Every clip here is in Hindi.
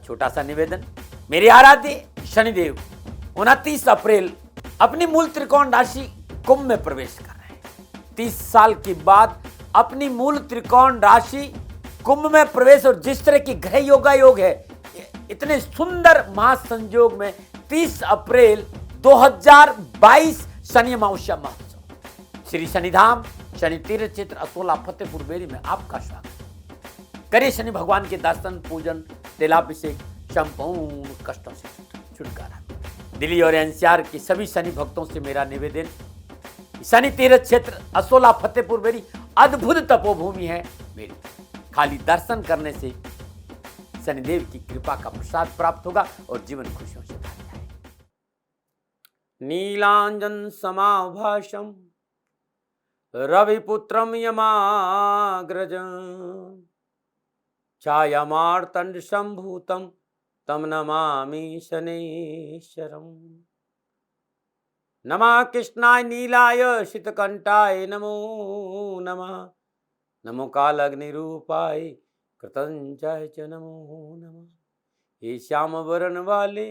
छोटा सा निवेदन, मेरे आराध्य शनिदेव 29 अप्रैल अपनी मूल त्रिकोण राशि कुंभ में प्रवेश कर रहे हैं। 30 साल के बाद अपनी मूल त्रिकोण राशि कुंभ में प्रवेश, और जिस तरह की ग्रह योग है, इतने सुंदर महासंयोग में 30 अप्रैल 2022 शनि अमावस्या महोत्सव श्री शनिधाम शनि तीर्थ क्षेत्र असोला फतेहपुर बेरी में आपका स्वागत। करिए शनि भगवान के दर्शन, पूजन, तेलाभिषेक, संपूर्ण कष्टों से छुटकारा। दिल्ली और एनसीआर के सभी शनि भक्तों से मेरा निवेदन, शनि तीर्थ क्षेत्र असोला फतेहपुर बेरी अद्भुत तपोभूमि है मेरी। खाली दर्शन करने से शनिदेव की कृपा का प्रसाद प्राप्त होगा और जीवन खुशियों से भर जाएगा। नीलांजन समाभाषम रविपुत्रम यमाग्रजं छायामार्तंड संभूतम तम नमामि शनेश्वरम। नमः कृष्णाय नीलाय शीतकंठाय नमो नमः। नमो कालाग्निरूपाय कृतंचाय च नमो नमः। हे श्याम वरण वाले,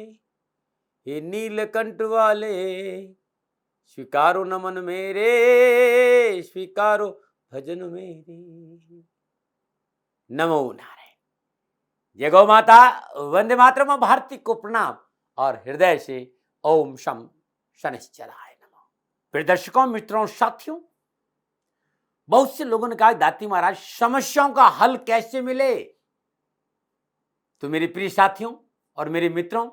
हे नीलकंठ वाले, स्वीकारो नमन मेरे, स्वीकारो भजन मेरे। नमो नारायण। जय गौ माता, वंदे मातरम, भारती को प्रणाम और हृदय से ओम शम शनिश्चराय नमः। प्रिय दर्शकों, मित्रों, साथियों, बहुत से लोगों ने कहा दाती महाराज समस्याओं का हल कैसे मिले। तो मेरे प्रिय साथियों और मेरे मित्रों,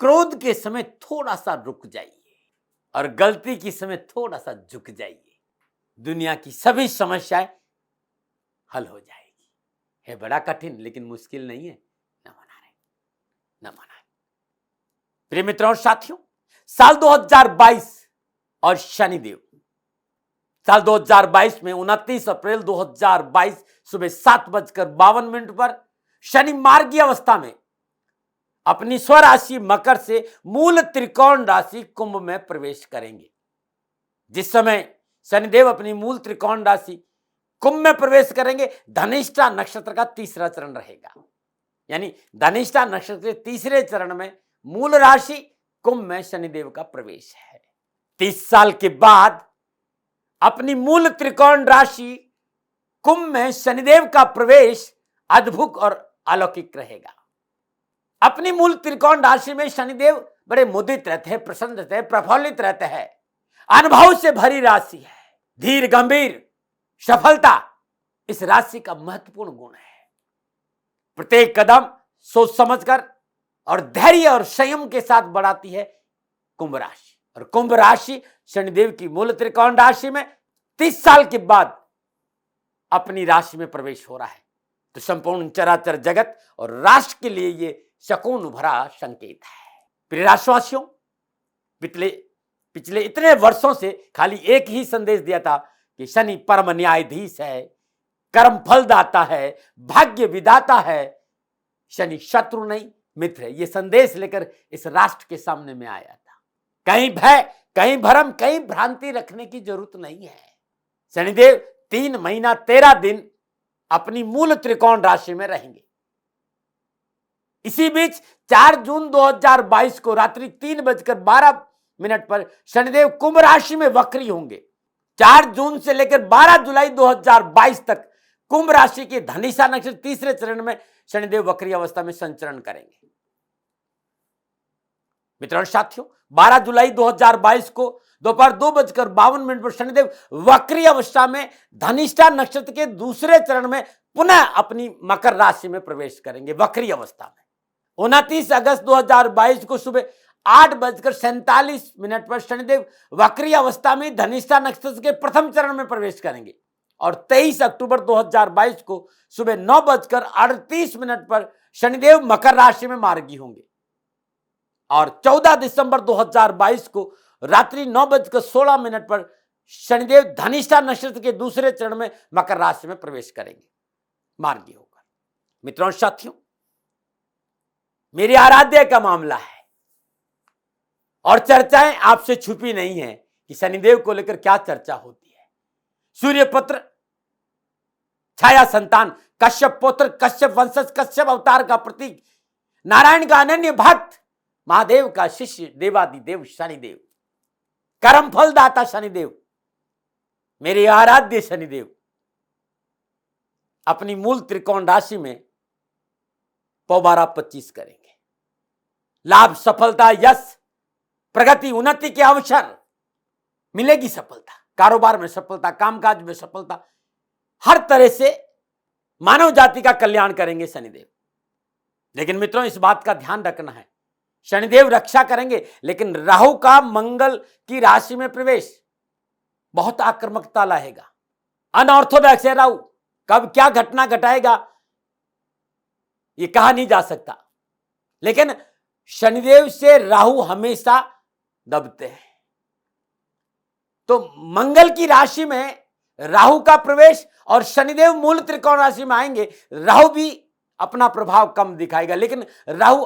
क्रोध के समय थोड़ा सा रुक जाइए और गलती के समय थोड़ा सा झुक जाइए, दुनिया की सभी समस्याएं हल हो जाएगी। है बड़ा कठिन लेकिन मुश्किल नहीं है। नमो नारायण, नमो नारायण। प्रिय मित्रों और साथियों, साल 2022 और शनिदेव साल 2022 में 29 अप्रैल 2022 सुबह 7:52 पर शनि मार्गीय अवस्था में अपनी स्वराशि मकर से मूल त्रिकोण राशि कुंभ में प्रवेश करेंगे। जिस समय शनिदेव अपनी मूल त्रिकोण राशि कुंभ में प्रवेश करेंगे, धनिष्ठा नक्षत्र का तीसरा चरण रहेगा। यानी धनिष्ठा नक्षत्र के तीसरे चरण में मूल राशि कुंभ में शनिदेव का प्रवेश है। 30 साल के बाद अपनी मूल त्रिकोण राशि कुंभ में शनिदेव का प्रवेश अद्भुत और अलौकिक रहेगा। अपनी मूल त्रिकोण राशि में शनिदेव बड़े मुदित रहते हैं, प्रसन्न रहते हैं, प्रफुल्लित रहते हैं। अनुभव से भरी राशि है, धीर गंभीर सफलता इस राशि का महत्वपूर्ण गुण है। प्रत्येक कदम सोच समझकर और धैर्य और संयम के साथ बढ़ाती है कुंभ राशि। और कुंभ राशि शनिदेव की मूल त्रिकोण राशि में 30 साल के बाद अपनी राशि में प्रवेश हो रहा है। तो संपूर्ण चराचर जगत और राष्ट्र के लिए ये शकुन भरा संकेत है। प्रिय राशिवासियों, पिछले इतने वर्षों से खाली एक ही संदेश दिया था कि शनि परम न्यायाधीश है, कर्म फल दाता है, भाग्य विदाता है, शनि शत्रु नहीं मित्र है। ये संदेश लेकर इस राष्ट्र के सामने में आया था। कहीं भय, कहीं भ्रम, कहीं भ्रांति रखने की जरूरत नहीं है। शनिदेव 3 महीना 13 दिन अपनी मूल त्रिकोण राशि में रहेंगे। इसी बीच 4 जून 2022 को रात्रि 3:12 पर शनिदेव कुंभ राशि में वक्री होंगे। 4 जून से लेकर 12 जुलाई 2022 तक कुंभ राशि के धनिष्ठा नक्षत्र तीसरे चरण में शनिदेव वक्री अवस्था में संचरण करेंगे। मित्रों और साथियों, 12 जुलाई 2022 को दोपहर 2:52 पर शनिदेव वक्री अवस्था में धनिष्ठा नक्षत्र के दूसरे चरण में पुनः अपनी मकर राशि में प्रवेश करेंगे वक्री अवस्था में। 29 अगस्त 2022 को सुबह 8:47 पर शनिदेव वक्री अवस्था में धनिष्ठा नक्षत्र के प्रथम चरण में प्रवेश करेंगे। और 23 अक्टूबर 2022 को सुबह 9:38 पर शनिदेव मकर राशि में मार्गी होंगे। और 14 दिसंबर 2022 को रात्रि 9:16 पर शनिदेव धनिष्ठा नक्षत्र के दूसरे चरण में मकर राशि में प्रवेश करेंगे मार्गी होकर। मित्रों साथियों, मेरी आराध्य का मामला है और चर्चाएं आपसे छुपी नहीं है कि शनिदेव को लेकर क्या चर्चा होती है। सूर्य पुत्र, छाया संतान, कश्यप पुत्र, कश्यप वंशज, कश्यप अवतार का प्रतीक, नारायण का अनन्य भक्त, महादेव का शिष्य देवादिदेव शनिदेव, कर्म फल दाता शनिदेव, मेरे आराध्य शनिदेव अपनी मूल त्रिकोण राशि में पौबारा 25 करेंगे। लाभ, सफलता, यश, प्रगति, उन्नति के अवसर मिलेगी। सफलता, कारोबार में सफलता, कामकाज में सफलता, हर तरह से मानव जाति का कल्याण करेंगे शनिदेव। लेकिन मित्रों, इस बात का ध्यान रखना है, शनिदेव रक्षा करेंगे, लेकिन राहु का मंगल की राशि में प्रवेश बहुत आक्रामकता लाएगा। अनऑर्थोडॉक्स है राहु, कब क्या घटना घटाएगा ये कहा नहीं जा सकता। लेकिन शनिदेव से राहु हमेशा दबते हैं। तो मंगल की राशि में राहु का प्रवेश और शनिदेव मूल त्रिकोण राशि में आएंगे, राहु भी अपना प्रभाव कम दिखाएगा, लेकिन राहु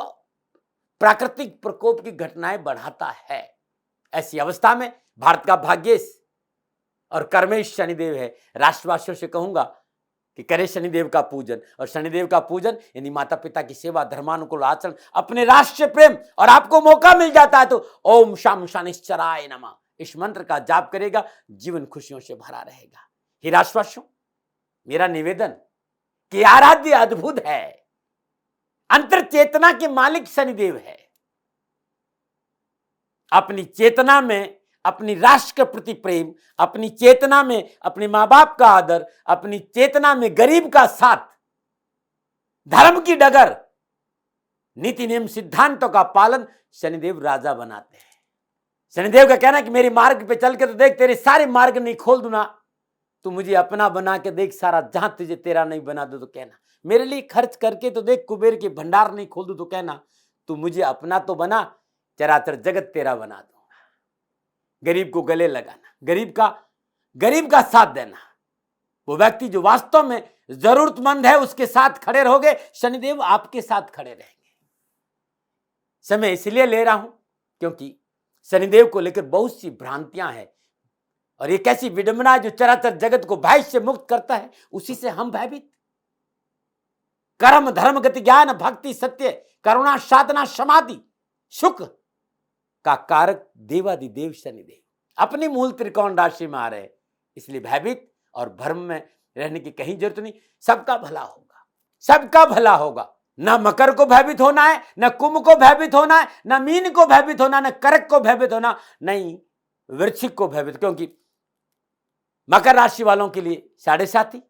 प्राकृतिक प्रकोप की घटनाएं बढ़ाता है। ऐसी अवस्था में भारत का भाग्येश और कर्मेश शनिदेव है। राष्ट्रवासियों से कहूंगा कि करें शनिदेव का पूजन, और शनिदेव का पूजन यानी माता पिता की सेवा, धर्मानुकूल आचरण, अपने राष्ट्र प्रेम, और आपको मौका मिल जाता है तो ओम शम शनिश्चराय नमः इस मंत्र का जाप करेगा, जीवन खुशियों से भरा रहेगा। हे राष्ट्रवासियों, मेरा निवेदन कि आराध्य अद्भुत है, अंतर चेतना के मालिक शनिदेव है। अपनी चेतना में अपनी राष्ट्र के प्रति प्रेम, अपनी चेतना में अपने मां बाप का आदर, अपनी चेतना में गरीब का साथ, धर्म की डगर, नीति नियम सिद्धांतों का पालन शनिदेव राजा बनाते हैं। शनिदेव का कहना है कि मेरे मार्ग पे चल के तो देख, तेरे सारे मार्ग नहीं खोल दूंगा, तू मुझे अपना बना के देख सारा, जहां तुझे तेरा नहीं बना दो तो कहना, मेरे लिए खर्च करके तो देख, कुबेर के भंडार नहीं खोल दू तो कहना, तू मुझे अपना तो बना, चराचर जगत तेरा बना दूंगा। गरीब को गले लगाना, गरीब का साथ देना, वो व्यक्ति जो वास्तव में जरूरतमंद है उसके साथ खड़े रहोगे, शनिदेव आपके साथ खड़े रहेंगे। समय इसलिए ले रहा हूं क्योंकि शनिदेव को लेकर बहुत सी भ्रांतियां हैं, और एक ऐसी विडंबना जो चराचर जगत को भय से मुक्त करता है, उसी से हम भयभीत। कर्म, धर्म, गति, ज्ञान, भक्ति, सत्य, करुणा, साधना, समाधि, सुख का कारक देवादिदेव शनिदेव अपनी मूल त्रिकोण राशि में आ रहे, इसलिए भयभीत और भ्रम में रहने की कहीं जरूरत नहीं। सबका भला होगा, सबका भला होगा। न मकर को भयभीत होना है, न कुंभ को भयभीत होना है, न मीन को भयभीत होना, न कर्क को भयभीत होना, नहीं वृश्चिक को भयभीत, क्योंकि मकर राशि वालों के लिए 7.5,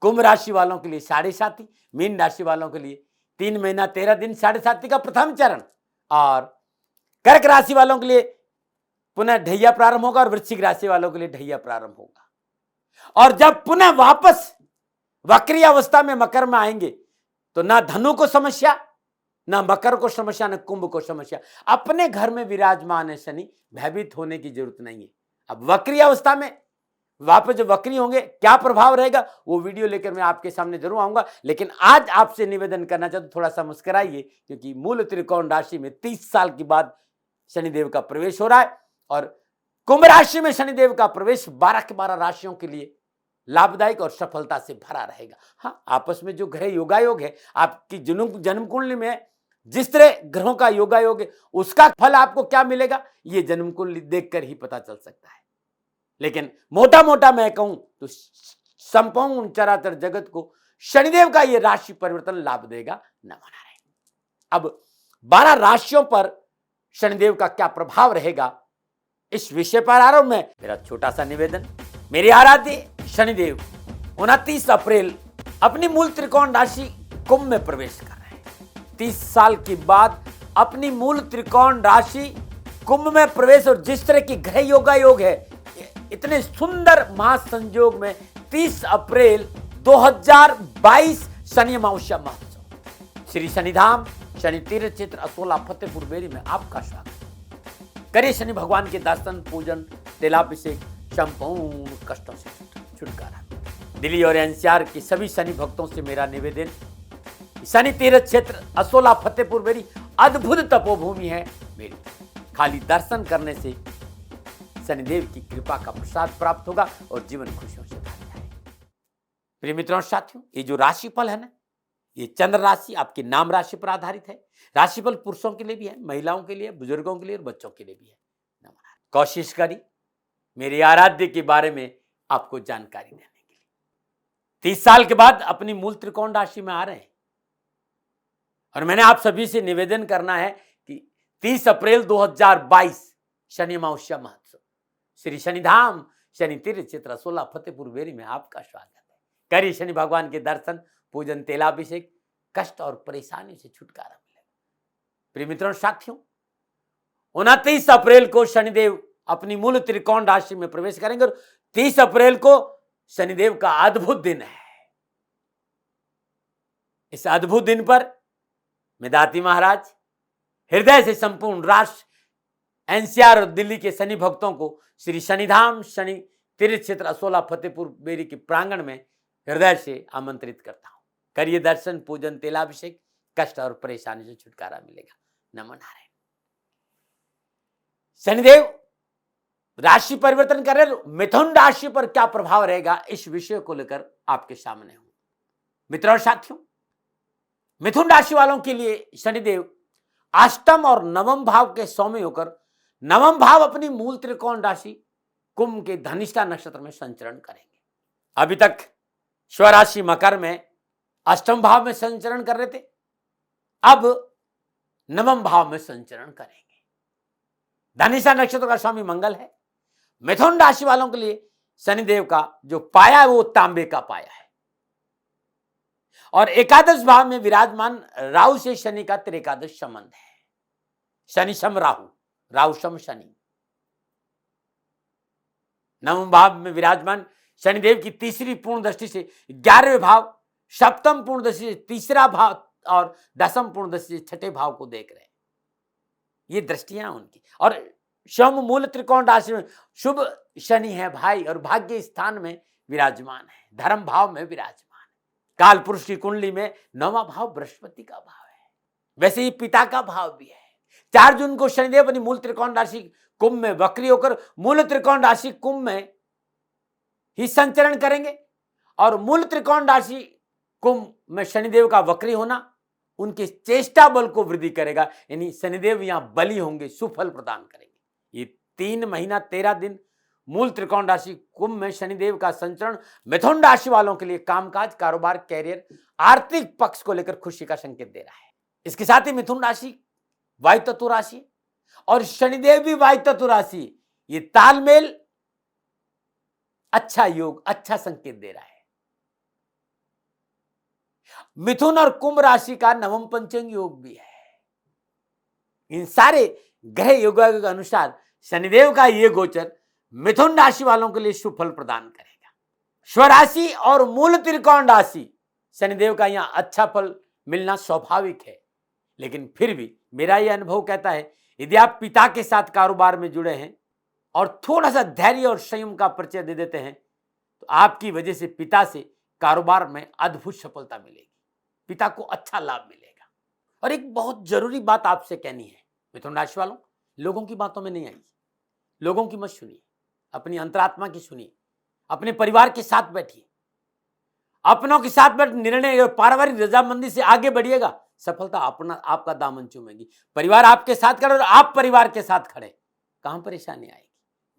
कुंभ राशि वालों के लिए 7.5, मीन राशि वालों के लिए 3 महीना 13 दिन 7.5 का प्रथम चरण, और कर्क राशि वालों के लिए पुनः ढैया प्रारंभ होगा, और वृश्चिक राशि वालों के लिए ढैया प्रारंभ होगा। और जब पुनः वापस वक्री अवस्था में मकर में आएंगे तो ना धनु को समस्या, ना मकर को समस्या, ना कुंभ को समस्या। अपने घर में विराजमान है शनि, भयभीत होने की जरूरत नहीं है। अब वक्री अवस्था में वापस जब वक्री होंगे क्या प्रभाव रहेगा, वो वीडियो लेकर मैं आपके सामने जरूर आऊंगा। लेकिन आज आपसे निवेदन करना चाहता हूं, थोड़ा सा मुस्कुराइए, क्योंकि मूल त्रिकोण राशि में 30 साल के बाद शनिदेव का प्रवेश हो रहा है, और कुंभ राशि में शनिदेव का प्रवेश 12 के 12 राशियों के लिए लाभदायक और सफलता से भरा रहेगा। हाँ, आपस में जो ग्रह योगायोग है, आपकी जन्म कुंडली में जिस तरह ग्रहों का योगायोग है, उसका फल आपको क्या मिलेगा ये जन्म कुंडली देखकर ही पता चल सकता है। लेकिन मोटा मोटा मैं कहूं तो संपूर्ण चराचर जगत को शनिदेव का ये राशि परिवर्तन लाभ देगा, न मना रहे। अब 12 राशियों पर शनिदेव का क्या प्रभाव रहेगा, इस विषय पर आ रहा हूं मैं। मेरा छोटा सा निवेदन, मेरे आराध्य शनिदेव 29 अप्रैल अपनी मूल त्रिकोण राशि कुंभ में प्रवेश कर रहे हैं। 30 साल के बाद अपनी मूल त्रिकोण राशि कुंभ में प्रवेश, और जिस तरह की ग्रह योगायोग है, इतने सुंदर महासंयोग में 30 अप्रैल 2022 शनि अमावस्या महोत्सव श्री शनिधाम शनि तीर्थ क्षेत्र असोला फतेहपुर बेरी में आपका स्वागत। करिए शनि भगवान के दर्शन, पूजन, तेलाभिषेक, संपूर्ण कष्टों से छुटकारा। दिल्ली और एनसीआर के सभी शनि भक्तों से मेरा निवेदन, शनि तीर्थ क्षेत्र असोला फतेहपुर बेरी अद्भुत तपोभूमि है मेरी। खाली दर्शन करने से शनिदेव की कृपा का प्रसाद प्राप्त होगा और जीवन खुशियों से भर जाएगा। प्रिय मित्रों और साथियों, ये जो राशिफल है ना, ये चंद्र राशि आपकी नाम राशि पर आधारित है। राशिफल पुरुषों के लिए भी है, महिलाओं के लिए, बुजुर्गों के लिए और बच्चों के लिए भी है। नमस्कार। कोशिश करी मेरे आराध्य के बारे में आपको जानकारी देने के लिए। 30 साल के बाद अपनी मूल त्रिकोण राशि में आ रहे हैं और मैंने आप सभी से निवेदन करना है कि 30 अप्रैल 2022 शनि अमावस्या महोत्सव श्री शनिधाम शनि तीर्थ क्षेत्र 16 फतेहपुर बेरी में आपका स्वागत है। करिए शनि भगवान के दर्शन, पूजन, तेलाभिषेक, कष्ट और परेशानी से छुटकारा मिलेगा। प्रिय मित्रों, साथियों, 29 अप्रैल को शनिदेव अपनी मूल त्रिकोण राशि में प्रवेश करेंगे और 30 अप्रैल को शनिदेव का अद्भुत दिन है। इस अद्भुत दिन पर मैं दाती महाराज हृदय से संपूर्ण राष्ट्र, एनसीआर और दिल्ली के शनि भक्तों को श्री शनिधाम शनि तीर्थ क्षेत्र 16 फतेहपुर बेरी के प्रांगण में हृदय से आमंत्रित करता हूं। करिए दर्शन, पूजन, तेलाभिषेक, कष्ट और परेशानी से छुटकारा मिलेगा। नमो नारायण। शनिदेव राशि परिवर्तन कर रहे, मिथुन राशि पर क्या प्रभाव रहेगा, इस विषय को लेकर आपके सामने हूं। मित्रों और साथियों, मिथुन राशि वालों के लिए शनिदेव अष्टम और नवम भाव के स्वामी होकर नवम भाव अपनी मूल त्रिकोण राशि कुंभ के धनिष्ठा नक्षत्र में संचरण करेंगे। अभी तक स्वराशि मकर में अष्टम भाव में संचरण कर रहे थे, अब नवम भाव में संचरण करेंगे। धनिष्ठा नक्षत्र का स्वामी मंगल है। मिथुन राशि वालों के लिए शनिदेव का जो पाया है वो तांबे का पाया है और एकादश भाव में विराजमान राहु से शनि का त्रिकादश संबंध है। शनि सम राहु, राहु सम शनि। नवम भाव में विराजमान शनिदेव की तीसरी पूर्ण दृष्टि से 11वें भाव, सप्तम पूर्ण दृष्टि से तीसरा भाव और दसम पूर्ण दृष्टि से छठे भाव को देख रहे हैं। ये दृष्टियां उनकी। और शम मूल त्रिकोण राशि में शुभ शनि है भाई और भाग्य स्थान में विराजमान है, धर्म भाव में विराजमान है। काल पुरुष की कुंडली में 9वां भाव बृहस्पति का भाव है, वैसे ही पिता का भाव भी है। 4 जून को शनिदेव अपनी मूल त्रिकोण राशि कुंभ में वक्री होकर मूल त्रिकोण राशि कुंभ में ही संचरण करेंगे और मूल त्रिकोण राशि कुंभ में शनिदेव का वक्री होना उनके चेष्टा बल को वृद्धि करेगा, यानी शनिदेव यहां बली होंगे, सुफल प्रदान करेंगे। ये 3 महीना 13 दिन मूल त्रिकोण राशि कुंभ में शनिदेव का संचरण मिथुन राशि वालों के लिए कामकाज, कारोबार, कैरियर, आर्थिक पक्ष को लेकर खुशी का संकेत दे रहा है। इसके साथ ही मिथुन राशि वायु तत्व राशि और शनिदेव भी वायु तत्व राशि, ये तालमेल अच्छा योग, अच्छा संकेत दे रहा है। मिथुन और कुंभ राशि का नवम पंचंग योग भी है। इन सारे ग्रह योगों के अनुसार शनिदेव का यह गोचर मिथुन राशि वालों के लिए सुफल प्रदान करेगा। स्वराशि और मूल त्रिकोण राशि शनिदेव का यहां अच्छा फल मिलना स्वाभाविक है, लेकिन फिर भी मेरा यह अनुभव कहता है यदि आप पिता के साथ कारोबार में जुड़े हैं और थोड़ा सा धैर्य और संयम का परिचय दे देते हैं तो आपकी वजह से पिता से कारोबार में अद्भुत सफलता मिलेगी, पिता को अच्छा लाभ मिलेगा। और एक बहुत जरूरी बात आपसे कहनी है मिथुन राशि वालों, लोगों की बातों में नहीं आइए, लोगों की मत सुनिए, अपनी अंतरात्मा की सुनिए, अपने परिवार के साथ बैठिए, अपनों के साथ बैठ निर्णय पारिवारिक रजामंदी से आगे बढ़िएगा, सफलता अपना आपका दामन चूमेगी। परिवार आपके साथ खड़े और आप परिवार के साथ खड़े, कहां परेशानी आएगी।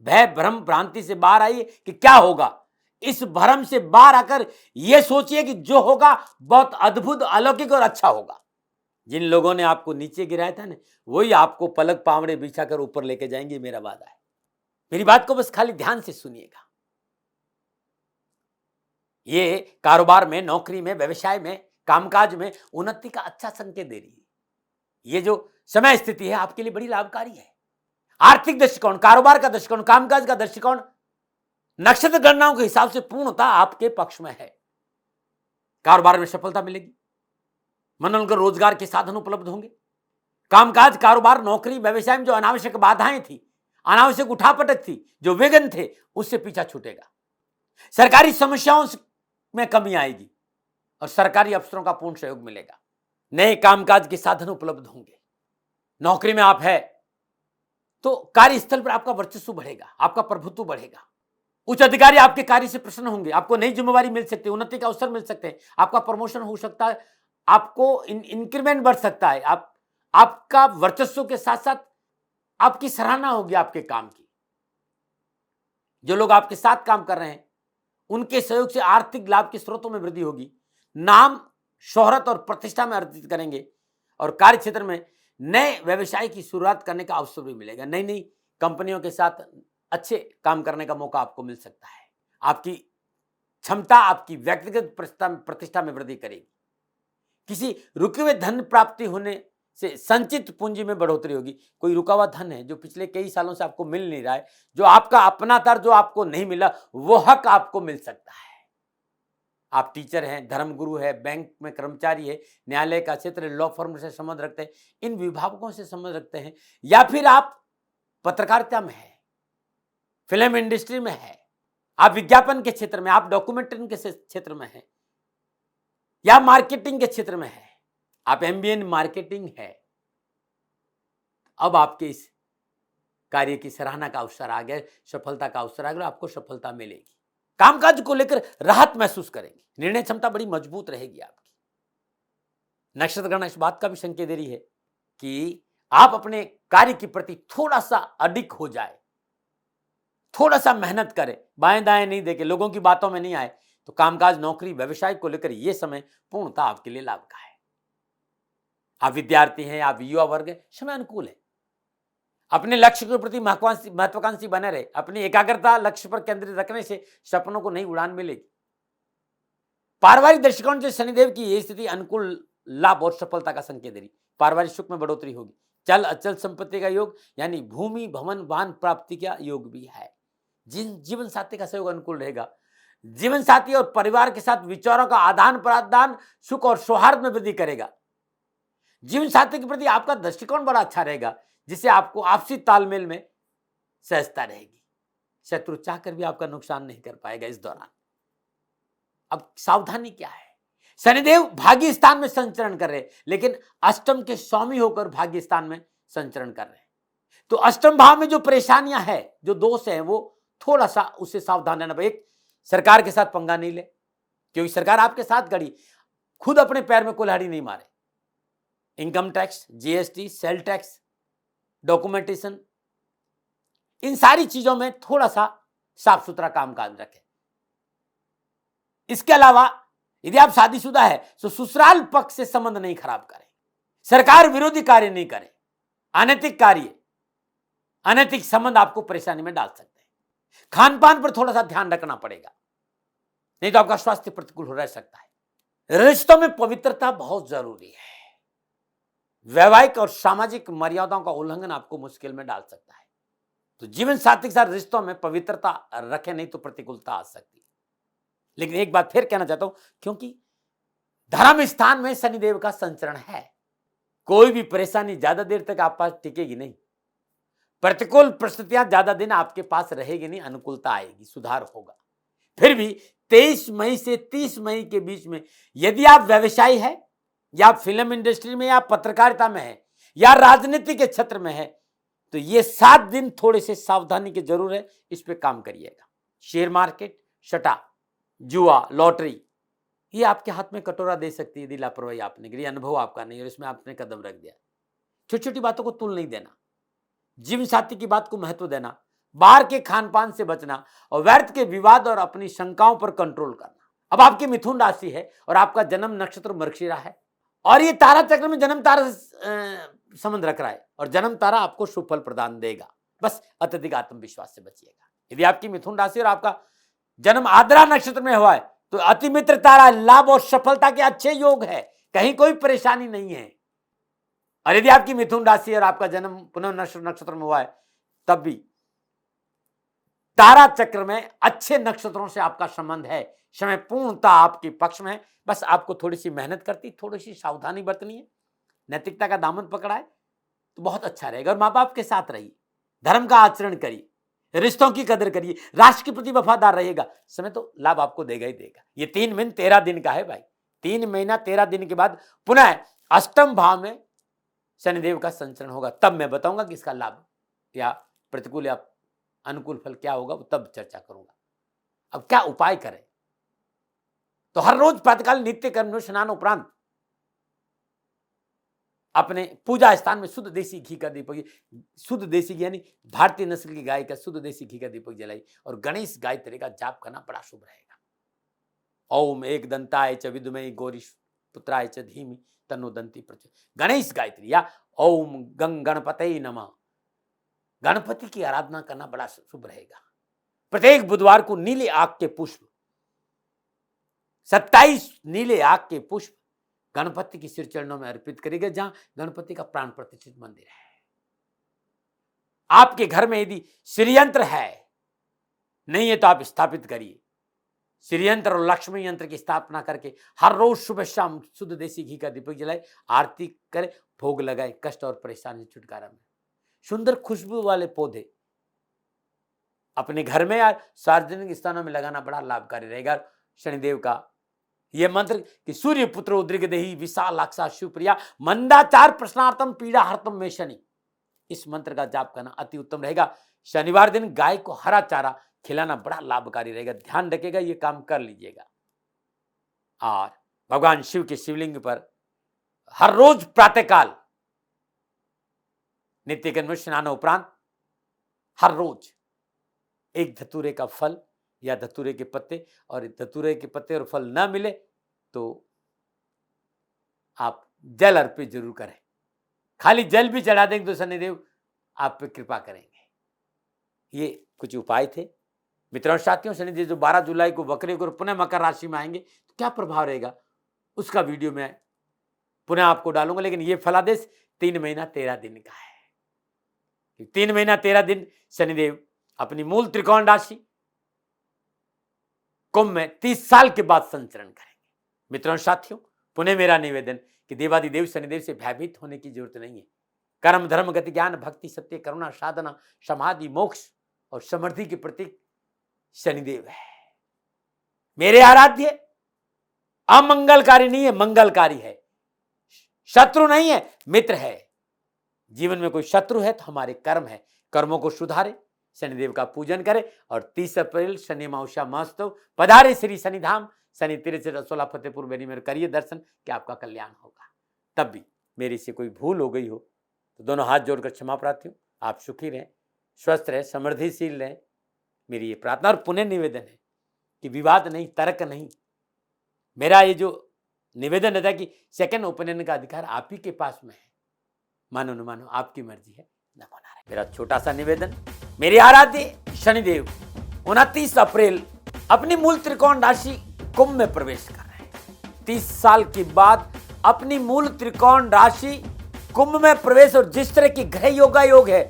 भय भ्रम भ्रांति से बाहर आइए कि क्या होगा, इस भ्रम से बाहर आकर यह सोचिए कि जो होगा बहुत अद्भुत, अलौकिक और अच्छा होगा। जिन लोगों ने आपको नीचे गिराया था ना, वही आपको पलक पावड़े बिछाकर ऊपर लेके जाएंगे, मेरा वादा है। मेरी बात को बस खाली ध्यान से सुनिएगा। ये कारोबार में, नौकरी में, व्यवसाय में, कामकाज में उन्नति का अच्छा संकेत दे रही है। ये जो समय स्थिति है आपके लिए बड़ी लाभकारी है। आर्थिक दृष्टिकोण, कारोबार का दृष्टिकोण, कामकाज का दृष्टिकोण नक्षत्र गणनाओं के हिसाब से पूर्णतः आपके पक्ष में है। कारोबार में सफलता मिलेगी, मनोरंजन रोजगार के साधन उपलब्ध होंगे। कामकाज, कारोबार, नौकरी, व्यवसाय में जो अनावश्यक बाधाएं थी, अनावश्यक उठापटक थी, जो विघ्न थे, उससे पीछा छूटेगा। सरकारी समस्याओं में कमी आएगी और सरकारी अफसरों का पूर्ण सहयोग मिलेगा। नए कामकाज के साधन उपलब्ध होंगे। नौकरी में आप है तो कार्यस्थल पर आपका वर्चस्व बढ़ेगा, आपका प्रभुत्व बढ़ेगा। उच्च अधिकारी आपके कार्य से प्रसन्न होंगे, आपको नई जिम्मेवारी मिल सकती है, उन्नति के अवसर मिल सकते हैं, आपका प्रमोशन हो सकता है, आपको इंक्रीमेंट बढ़ सकता है। आपका वर्चस्व के साथ साथ आपकी सराहना होगी आपके काम की। जो लोग आपके साथ काम कर रहे हैं उनके सहयोग से आर्थिक लाभ के स्रोतों में वृद्धि होगी। नाम, शोहरत और प्रतिष्ठा में अर्जित करेंगे और कार्य क्षेत्र में नए व्यवसाय की शुरुआत करने का अवसर भी मिलेगा। नई नई कंपनियों के साथ अच्छे काम करने का मौका आपको मिल सकता है। आपकी क्षमता आपकी व्यक्तिगत प्रतिष्ठा में वृद्धि करेगी। किसी रुके हुए धन प्राप्ति होने से संचित पूंजी में बढ़ोतरी होगी। कोई रुका हुआ धन है जो पिछले कई सालों से आपको मिल नहीं रहा है, जो आपका अपना था, जो आपको नहीं मिला, वो हक आपको मिल सकता है। आप टीचर हैं, धर्मगुरु है, बैंक में कर्मचारी है, न्यायालय का क्षेत्र, लॉ फर्म से संबंध रखते हैं, इन विभागों से संबंध रखते हैं, या फिर आप पत्रकारिता में है, फिल्म इंडस्ट्री में है, आप विज्ञापन के क्षेत्र में, आप डॉक्यूमेंट्री के क्षेत्र में है, या मार्केटिंग के क्षेत्र में है, आप एमबीए इन मार्केटिंग है, अब आपके इस कार्य की सराहना का अवसर आ गया, सफलता का अवसर आ गया, आपको सफलता मिलेगी। कामकाज को लेकर राहत महसूस करेंगे, निर्णय क्षमता बड़ी मजबूत रहेगी आपकी। नक्षत्र गणना इस बात का भी संकेत दे रही है कि आप अपने कार्य के प्रति थोड़ा सा अडिग हो जाए, थोड़ा सा मेहनत करें, बाएं दाएं नहीं देखे, लोगों की बातों में नहीं आए, तो कामकाज, नौकरी, व्यवसाय को लेकर यह समय पूर्णतः आपके लिए लाभ का है। आप विद्यार्थी हैं, आप युवा वर्ग है, समय अनुकूल है। अपने लक्ष्य के प्रति महत्वाकांक्षी बने रहे, अपनी एकाग्रता लक्ष्य पर केंद्रित रखने से सपनों को नई उड़ान मिलेगी। पारिवारिक दृष्टिकोण से शनिदेव की यह स्थिति अनुकूल लाभ और सफलता का संकेत दे रही। पारिवारिक सुख में बढ़ोतरी होगी। चल अचल संपत्ति का योग यानी भूमि, भवन, वाहन प्राप्ति का योग भी है। जीवन साथी का सहयोग अनुकूल रहेगा। जीवन साथी और परिवार के साथ विचारों का आदान प्रदान सुख और सौहार्द में वृद्धि करेगा। जीवन साथी के प्रति आपका दृष्टिकोण बड़ा अच्छा रहेगा, जिससे आपको आपसी तालमेल में सहजता रहेगी। शत्रु चाहकर भी आपका नुकसान नहीं कर पाएगा इस दौरान। अब सावधानी क्या है? शनिदेव भाग्य स्थान में संचरण कर रहे, लेकिन अष्टम के स्वामी होकर भाग्य स्थान में संचरण कर रहे हैं। तो अष्टम भाव में जो परेशानियां है, जो दोष है, वो थोड़ा सा उससे सावधान रहना पड़ेगा। सरकार के साथ पंगा नहीं ले, क्योंकि सरकार आपके साथ खड़ी, खुद अपने पैर में कुल्हाड़ी नहीं मारे। Income tax, GST, sale tax, documentation, इन सारी चीजों में थोड़ा सा साफ सुथरा कामकाज रखें। इसके अलावा यदि आप शादीशुदा है तो ससुराल पक्ष से संबंध नहीं खराब करें, सरकार विरोधी कार्य नहीं करें। अनैतिक कार्य, अनैतिक संबंध आपको परेशानी में डाल सकते हैं। खान पान पर थोड़ा सा ध्यान रखना पड़ेगा, नहीं तो आपका स्वास्थ्य प्रतिकूल हो रह सकता है। रिश्तों में पवित्रता बहुत जरूरी है। वैवाहिक और सामाजिक मर्यादाओं का उल्लंघन आपको मुश्किल में डाल सकता है। तो जीवन साथी के साथ रिश्तों में पवित्रता रखें, नहीं तो प्रतिकूलता आ सकती है। लेकिन एक बात फिर कहना चाहता हूं, क्योंकि धर्म स्थान में शनिदेव का संचरण है, कोई भी परेशानी ज्यादा देर तक आप पास टिकेगी नहीं। प्रतिकूल परिस्थितियां ज्यादा दिन आपके पास रहेगी नहीं, अनुकूलता आएगी, सुधार होगा। फिर भी 23 मई से 30 मई के बीच में यदि आप व्यवसायी है, या फिल्म इंडस्ट्री में, या पत्रकारिता में है, या राजनीति के क्षेत्र में है, तो ये 7 दिन थोड़े से सावधानी की जरूरत है, इस पे काम करिएगा। शेयर मार्केट, सट्टा, जुआ, लॉटरी, ये आपके हाथ में कटोरा दे सकती है यदि लापरवाही आपने करी, अनुभव आपका नहीं और इसमें आपने कदम रख दिया। छोटी छोटी बातों को तुल नहीं देना, जीवन साथी की बात को महत्व देना, बाहर के खान पान से बचना और व्यर्थ के विवाद और अपनी शंकाओं पर कंट्रोल करना। अब आपकी मिथुन राशि है और आपका जन्म नक्षत्र मृगशिरा है, और ये तारा चक्र में जन्म तारा संबंध रख रहा है, और जन्म तारा आपको शुभ फल प्रदान देगा। बस अत्यधिक आत्मविश्वास से बचिएगा। यदि आपकी मिथुन राशि और आपका जन्म आद्रा नक्षत्र में हुआ है तो अति मित्र तारा लाभ और सफलता के अच्छे योग है, कहीं कोई परेशानी नहीं है। और यदि आपकी मिथुन राशि और आपका जन्म पुनः नक्षत्र में हुआ है, तब भी तारा चक्र में अच्छे नक्षत्रों से आपका संबंध है, समय पूर्णता आपके पक्ष में है। बस आपको थोड़ी सी मेहनत करती, थोड़ी सी सावधानी बरतनी है, नैतिकता का दामन पकड़ा है तो बहुत अच्छा रहेगा। और माँ बाप के साथ रहिए, धर्म का आचरण करिए, रिश्तों की कदर करिए, राष्ट्र के प्रति वफादार रहिएगा, समय तो लाभ आपको देगा ही देगा। ये 3 महीने 13 दिन का है भाई। 3 महीना 13 दिन के बाद पुनः अष्टम भाव में शनिदेव का संचरण होगा, तब मैं बताऊंगा कि इसका लाभ या प्रतिकूल या अनुकूल फल क्या होगा, वो तब चर्चा करूंगा। अब क्या उपाय करें? तो हर रोज प्रातःकाल नित्य कर्म स्नान उपरांत अपने पूजा स्थान में शुद्ध देसी घी का दीपक, शुद्ध देसी घी यानी भारतीय नस्ल की गाय का शुद्ध देसी घी का दीपक जलाई और गणेश गायत्री का जाप करना बड़ा शुभ रहेगा। ओम एक दंताय च विद्महे गौरी पुत्राय च धीमहि तन्नो दंती प्रचोदयात्। गणेश गायत्री या ओम गणपतये नमः, गणपति की आराधना करना बड़ा शुभ रहेगा। प्रत्येक बुधवार को नीले आग के पुष्प 27 नीले आग के पुष्प गणपति की सिर चरणों में अर्पित करेंगे, जहां गणपति का प्राण प्रतिष्ठित मंदिर है। आपके घर में यदि श्रीयंत्र है, नहीं है तो आप स्थापित करिए। श्रीयंत्र और लक्ष्मी यंत्र की स्थापना करके हर रोज सुबह शाम शुद्ध देसी घी का दीपक जलाए, आरती करे, भोग लगाए, कष्ट और परेशानी से छुटकारा मिले। सुंदर खुशबू वाले पौधे अपने घर में या सार्वजनिक स्थानों में लगाना बड़ा लाभकारी रहेगा। शनिदेव का यह मंत्र कि सूर्य पुत्र उद्रिक देहि विशालाक्षा शिवप्रिया मंदाचार प्रश्नार्थम पीड़ा हरतम में शनि, इस मंत्र का जाप करना अति उत्तम रहेगा। शनिवार दिन गाय को हरा चारा खिलाना बड़ा लाभकारी रहेगा। ध्यान रखिएगा, ये काम कर लीजिएगा। और भगवान शिव के शिवलिंग पर हर रोज प्रातःकाल नित्य कर्म स्नान उपरांत हर रोज एक धतूरे का फल या धतूरे के पत्ते, और धतूरे के पत्ते और फल ना मिले तो आप जल अर्पित जरूर करें। खाली जल भी चढ़ा देंगे तो शनिदेव आप पे कृपा करेंगे। ये कुछ उपाय थे मित्रों साथियों। शनिदेव जो 12 जुलाई को वक्री को पुनः मकर राशि में आएंगे तो क्या प्रभाव रहेगा, उसका वीडियो मैं पुनः आपको डालूंगा। लेकिन ये फलादेश 3 महीना 13 दिन का है। 3 महीना 13 दिन शनिदेव अपनी मूल त्रिकोण राशि कुंभ में 30 साल के बाद संचरण करेंगे। मित्रों साथियों, पुनः मेरा निवेदन कि देवादिदेव शनिदेव से भयभीत होने की जरूरत नहीं है। कर्म धर्म गति ज्ञान भक्ति सत्य करुणा साधना समाधि मोक्ष और समृद्धि के प्रतीक शनिदेव है। मेरे आराध्य अमंगलकारी नहीं है, मंगलकारी है। शत्रु नहीं है, मित्र है। जीवन में कोई शत्रु है तो हमारे कर्म है, कर्मों को सुधारे, शनिदेव का पूजन करें। और 30 अप्रैल शनि अमावस्या महोत्सव पधारे श्री शनिधाम शनि तीर्थ रसोला फतेहपुर बेनी में करिए दर्शन कि आपका कल्याण होगा। तब भी मेरी से कोई भूल हो गई हो तो दोनों हाथ जोड़कर क्षमा प्रार्थी हूं। आप सुखी रहें, स्वस्थ रहें, समृद्धिशील रहें, मेरी ये प्रार्थना और पुनः निवेदन है कि विवाद नहीं, तर्क नहीं। मेरा ये जो निवेदन रहता है कि सेकंड ओपिनियन का अधिकार आप ही के पास में है। मानो न मानो आपकी मर्जी है, न माना रहे। मेरा छोटा सा निवेदन, मेरे आराध्य शनिदेव 29 अप्रैल अपनी मूल त्रिकोण राशि कुंभ में प्रवेश कर रहे हैं। 30 साल के बाद अपनी मूल त्रिकोण राशि कुंभ में प्रवेश, और जिस तरह की ग्रह योग है,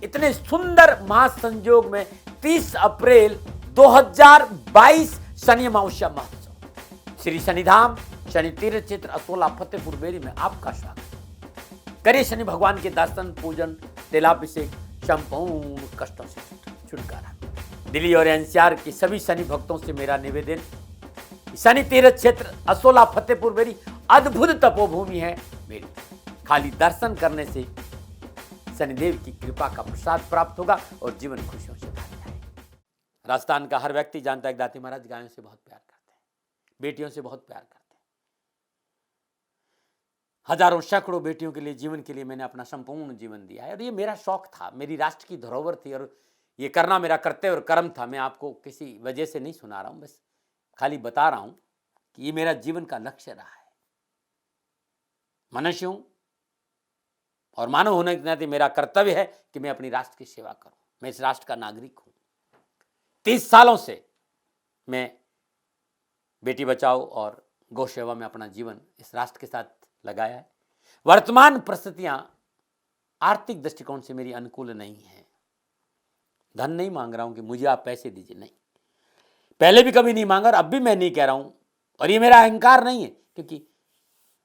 इतने सुंदर महासंयोग में 30 अप्रैल 2022 शनि अमावस्या महोत्सव श्री शनिधाम शनि तीर्थ क्षेत्र असोला फतेहपुर बेरी में आपका स्वागत। करिए शनि भगवान के दर्शन पूजन तिलाभिषेक, संपूर्ण कष्टों से छुटकारा। दिल्ली और एनसीआर के सभी शनि भक्तों से मेरा निवेदन, शनि तीर्थ क्षेत्र असोला फतेहपुर बेरी अद्भुत तपोभूमि है मेरी। खाली दर्शन करने से शनिदेव की कृपा का प्रसाद प्राप्त होगा और जीवन खुशियों से भर जाएगा। राजस्थान का हर व्यक्ति जानता है कि दाती महाराज गायों से बहुत प्यार करते हैं, बेटियों से बहुत प्यार करते हैं। हजारों सैकड़ों बेटियों के लिए, जीवन के लिए मैंने अपना संपूर्ण जीवन दिया है, और ये मेरा शौक था, मेरी राष्ट्र की धरोहर थी, और ये करना मेरा कर्तव्य और कर्म था। मैं आपको किसी वजह से नहीं सुना रहा हूं, बस खाली बता रहा हूं कि ये मेरा जीवन का लक्ष्य रहा है। मनुष्य हूं और मानव होने के नाते मेरा कर्तव्य है कि मैं अपनी राष्ट्र की सेवा करूं। मैं इस राष्ट्र का नागरिक हूं। 30 सालों से मैं बेटी बचाओ और गौ सेवा में अपना जीवन इस राष्ट्र के साथ लगाया है। वर्तमान परिस्थितियां आर्थिक दृष्टिकोण से मेरी अनुकूल नहीं है। धन नहीं मांग रहा हूं कि मुझे आप पैसे दीजिए, नहीं, पहले भी कभी नहीं मांगा और अब भी मैं नहीं कह रहा हूं, और ये मेरा अहंकार नहीं है, क्योंकि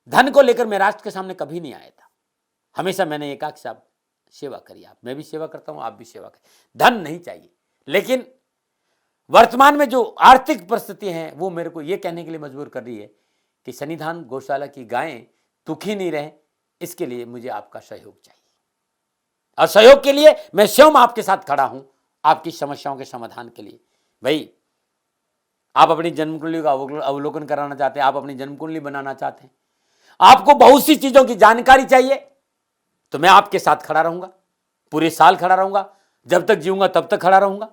धन को लेकर मैं राष्ट्र के सामने कभी नहीं आया था। हमेशा मैंने ये कहा कि साहब सेवा करिए, आप, मैं भी सेवा करता हूं, आप भी सेवा करिए, धन नहीं चाहिए। लेकिन वर्तमान में जो आर्थिक परिस्थिति हैं वो मेरे को ये कहने के लिए मजबूर कर रही है कि शनिधाम गौशाला की गायें दुखी नहीं रहे, इसके लिए मुझे आपका सहयोग चाहिए। और सहयोग के लिए मैं स्वयं आपके साथ खड़ा हूं, आपकी समस्याओं के समाधान के लिए। भाई, आप अपनी जन्म कुंडली का अवलोकन कराना चाहते हैं, आप अपनी जन्म कुंडली बनाना चाहते हैं, आपको बहुत सी चीजों की जानकारी चाहिए तो मैं आपके साथ खड़ा रहूंगा, पूरे साल खड़ा रहूंगा, जब तक जीऊंगा तब तक खड़ा रहूंगा।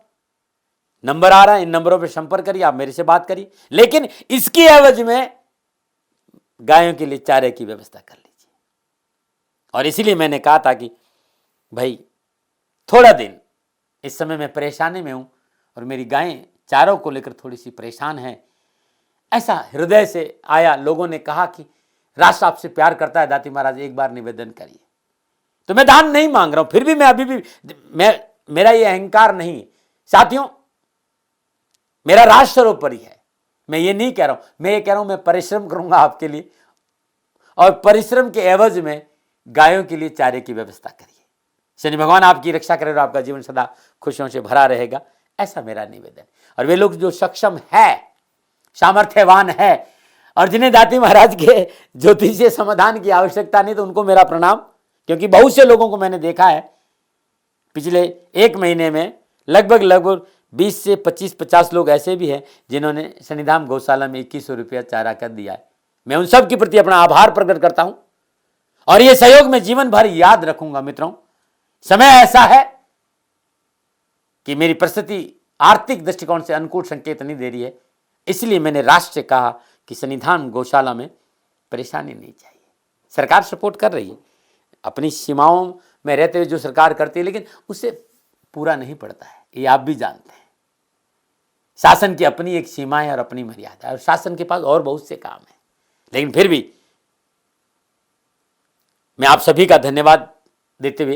नंबर आ रहा है, इन नंबरों पे संपर्क करिए, आप मेरे से बात करिए, लेकिन इसकी एवज में गायों के लिए चारे की व्यवस्था कर लीजिए। और इसीलिए मैंने कहा था कि भाई थोड़ा दिन इस समय मैं परेशानी में हूं और मेरी गायें चारों को लेकर थोड़ी सी परेशान है। ऐसा हृदय से आया, लोगों ने कहा कि राष्ट्र आपसे प्यार करता है दाती महाराज, एक बार निवेदन करिए। तो मैं दान नहीं मांग रहा हूं, फिर भी मैं अभी भी मेरा ये अहंकार नहीं है साथियों, मेरा राष्ट्र सर्वोपरि है। मैं ये नहीं कह रहा हूं, मैं ये कह रहा हूं मैं परिश्रम करूंगा आपके लिए, और परिश्रम के एवज में गायों के लिए चारे की व्यवस्था करिए। शनि भगवान आपकी रक्षा करे और आपका जीवन सदा खुशियों से भरा रहेगा, ऐसा मेरा निवेदन। और वे लोग जो सक्षम है, सामर्थ्यवान है, और जिन्हें दाती महाराज के ज्योतिषीय समाधान की आवश्यकता नहीं, तो उनको मेरा प्रणाम। क्योंकि बहुत से लोगों को मैंने देखा है पिछले एक महीने में लगभग 20 से 25-50 लोग ऐसे भी हैं जिन्होंने शनिधाम गौशाला में 2100 रुपया चारा कर दिया है। मैं उन सब के प्रति अपना आभार प्रकट करता हूं और ये सहयोग मैं जीवन भर याद रखूंगा। मित्रों, समय ऐसा है कि मेरी परिस्थिति आर्थिक दृष्टिकोण से अनुकूल संकेत नहीं दे रही है, इसलिए मैंने राष्ट्र से कहा कि शनिधाम गौशाला में परेशानी नहीं चाहिए। सरकार सपोर्ट कर रही है, अपनी सीमाओं में रहते हुए जो सरकार करती है, लेकिन उससे पूरा नहीं पड़ता है, ये आप भी जानते हैं। शासन की अपनी एक सीमा है और अपनी मर्यादा है, और शासन के पास और बहुत से काम है। लेकिन फिर भी मैं आप सभी का धन्यवाद देते हुए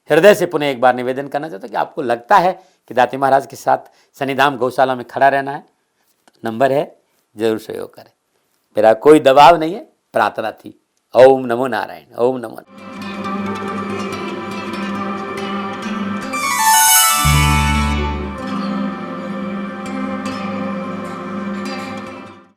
हृदय से पुनः एक बार निवेदन करना चाहता हूं कि आपको लगता है कि दाती महाराज के साथ शनिधाम गौशाला में खड़ा रहना है, तो नंबर है, जरूर सहयोग करें। मेरा कोई दबाव नहीं है, प्रार्थना थी। ओम नमो नारायण, ओम नमो।